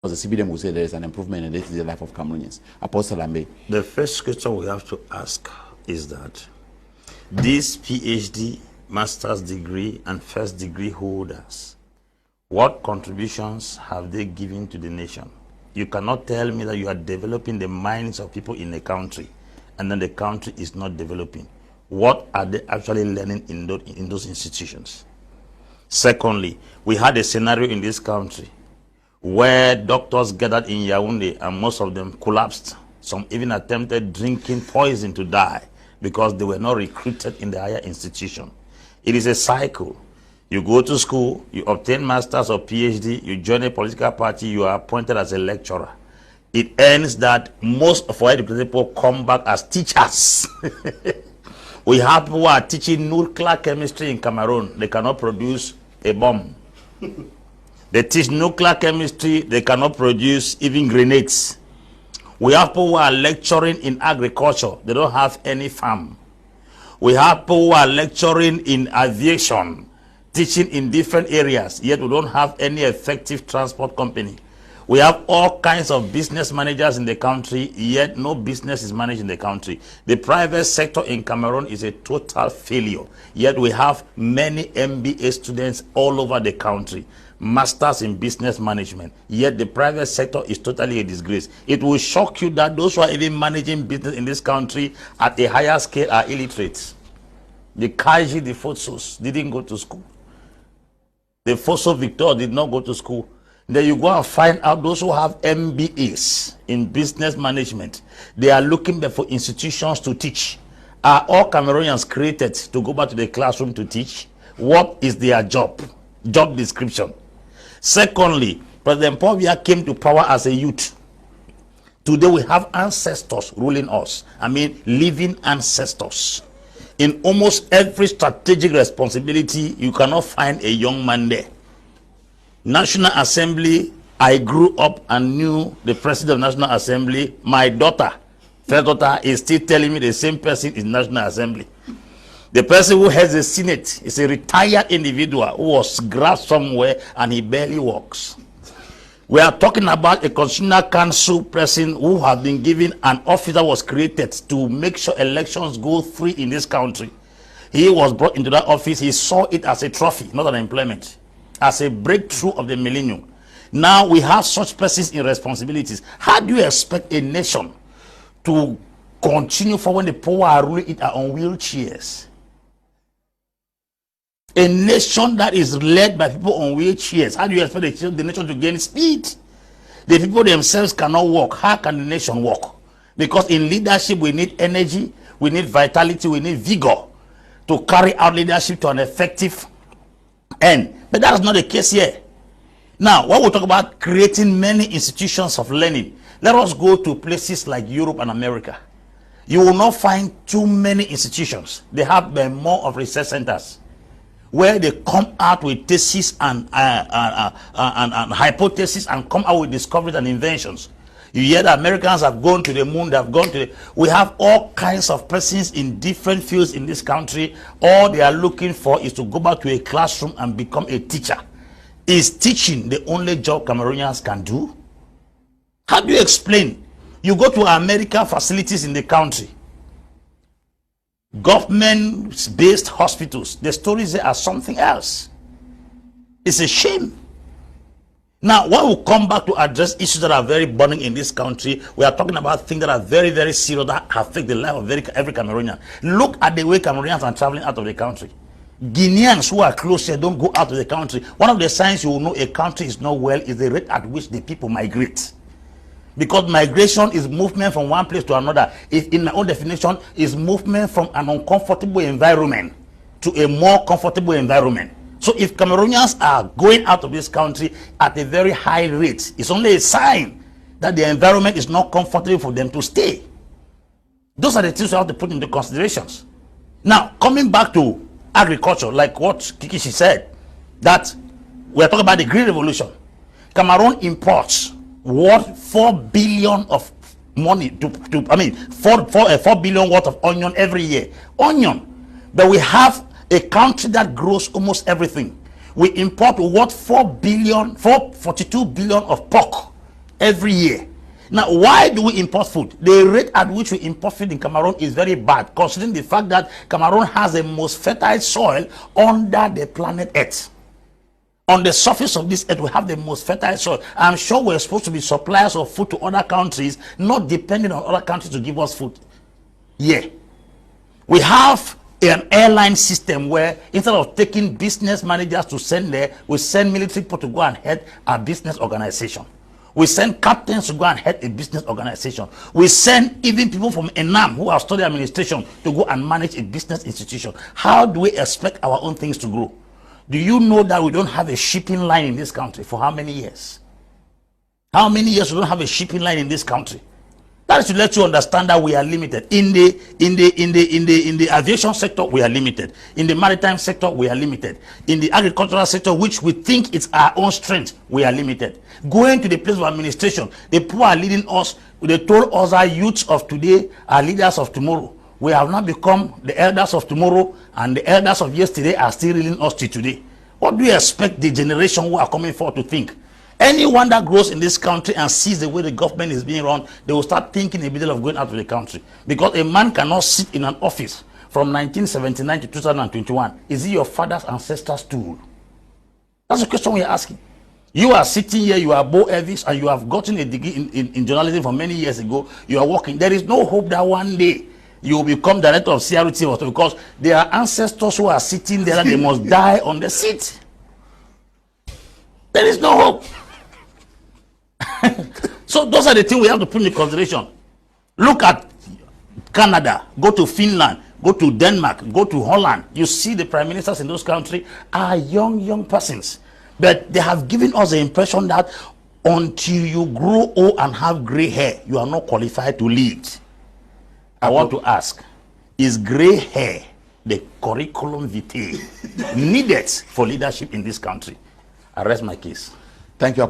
Because the CBDM will say there is an improvement in the life of Cameroonians. Apostle Lambe. The first question we have to ask is that these PhD, master's degree, and first degree holders, what contributions have they given to the nation? You cannot tell me that you are developing the minds of people in a country and then the country is not developing. What are they actually learning in those institutions? Secondly, we had a scenario in this country where doctors gathered in Yaoundé and most of them collapsed. Some even attempted drinking poison to die because they were not recruited in the higher institution. It is a cycle. You go to school, you obtain master's or PhD, you join a political party, you are appointed as a lecturer. It ends that most of our educated people come back as teachers. We have people who are teaching nuclear chemistry in Cameroon. They cannot produce a bomb. They teach nuclear chemistry, they cannot produce even grenades. We have people who are lecturing in agriculture. They don't have any farm. We have people who are lecturing in aviation, teaching in different areas, yet we don't have any effective transport company. We have all kinds of business managers in the country, yet no business is managed in the country. The private sector in Cameroon is a total failure, yet we have many MBA students all over the country, masters in business management, yet the private sector is totally a disgrace. It will shock you that those who are even managing business in this country at a higher scale are illiterate. The Kaji, the Fosos didn't go to school. The Fosso Victor did not go to school. Then you go and find out those who have MBAs in business management. They are looking for institutions to teach. Are all Cameroonians created to go back to the classroom to teach? What is their job? Job description. Secondly, President Paul Biya came to power as a youth. Today we have ancestors ruling us. I mean, living ancestors. In almost every strategic responsibility, you cannot find a young man there. National Assembly, I grew up and knew the president of National Assembly. My daughter, first daughter, is still telling me the same person is National Assembly. The person who heads the Senate is a retired individual who was grasped somewhere and he barely walks. We are talking about a constitutional council person who has been given an office that was created to make sure elections go free in this country. He was brought into that office. He saw it as a trophy, not an employment, as a breakthrough of the millennium. Now we have such persons in responsibilities. How do you expect a nation to continue for when the poor are ruling it are on wheelchairs? A nation that is led by people on wheelchairs, how do you expect the nation to gain speed? The people themselves cannot walk. How can the nation walk? Because in leadership we need energy, we need vitality, we need vigor to carry out leadership to an effective end. But that's not the case here. Now, when we talk about creating many institutions of learning, let us go to places like Europe and America. You will not find too many institutions. They have more of research centers where they come out with theses and hypotheses and come out with discoveries and inventions. You hear that Americans have gone to the moon, they have gone to the... We have all kinds of persons in different fields in this country. All they are looking for is to go back to a classroom and become a teacher. Is teaching the only job Cameroonians can do? How do you explain? You go to American facilities in the country, government-based hospitals, the stories there are something else. It's a shame. Now, when we come back to address issues that are very burning in this country, we are talking about things that are very, very serious that affect the life of every Cameroonian. Look at the way Cameroonians are traveling out of the country. Guineans who are close here don't go out of the country. One of the signs you will know a country is not well is the rate at which the people migrate. Because migration is movement from one place to another. In my own definition, is movement from an uncomfortable environment to a more comfortable environment. So if Cameroonians are going out of this country at a very high rate, it's only a sign that the environment is not comfortable for them to stay. Those are the things we have to put into considerations. Now, coming back to agriculture, like what Kikishi said, that we're talking about the Green Revolution. Cameroon imports worth 4 billion of money 4 billion worth of onion every year. Onion. But we have a country that grows almost everything. We import worth 42 billion of pork every year. Now, why do we import food? The rate at which we import food in Cameroon is very bad, considering the fact that Cameroon has the most fertile soil under the planet Earth. On the surface of this earth, we have the most fertile soil. I'm sure we're supposed to be suppliers of food to other countries, not depending on other countries to give us food. Yeah. We have an airline system where instead of taking business managers to send there, we send military people to go and head a business organization. We send captains to go and head a business organization. We send even people from ENAM who have studied administration to go and manage a business institution. How do we expect our own things to grow? Do you know that we don't have a shipping line in this country for how many years? How many years we don't have a shipping line in this country? That is to let you understand that we are limited. In the aviation sector, we are limited. In the maritime sector, we are limited. In the agricultural sector, which we think is our own strength, we are limited. Going to the place of administration, the people are leading us. They told us our youths of today are leaders of tomorrow. We have now become the elders of tomorrow, and the elders of yesterday are still leading us to today. What do you expect the generation who are coming forward to think? Anyone that grows in this country and sees the way the government is being run, they will start thinking a bit of going out of the country. Because a man cannot sit in an office from 1979 to 2021. Is it your father's ancestors' tool? That's the question we are asking. You are sitting here, you are Bo Elvis, and you have gotten a degree in journalism from many years ago. You are working. There is no hope that one day you will become director of CRT, because there are ancestors who are sitting there and they must die on the seat. There is no hope. So those are the things we have to put in consideration. Look at Canada, go to Finland, go to Denmark, go to Holland. You see the prime ministers in those countries are young persons. But they have given us the impression that until you grow old and have gray hair, you are not qualified to lead. I want to ask, is gray hair the curriculum vitae needed for leadership in this country? I rest my case. Thank you.